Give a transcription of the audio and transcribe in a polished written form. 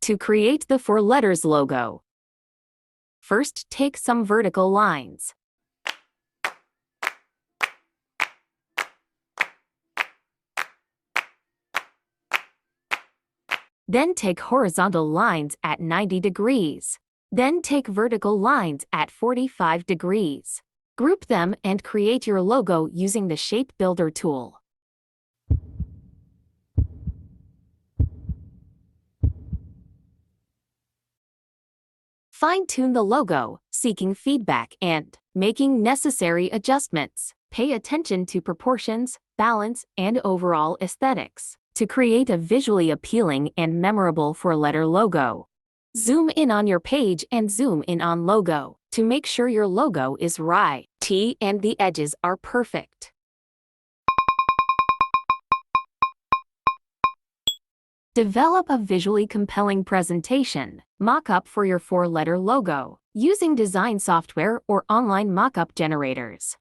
To create the 4 letters logo, first take some vertical lines. Then take horizontal lines at 90 degrees. Then take vertical lines at 45 degrees. Group them and create your logo using the Shape Builder tool. Fine-tune the logo, seeking feedback and making necessary adjustments. Pay attention to proportions, balance, and overall aesthetics to create a visually appealing and memorable 4-letter logo. Zoom in on your page and zoom in on logo to make sure your logo is right and the edges are perfect. Develop a visually compelling presentation mock-up for your 4-letter logo using design software or online mock-up generators.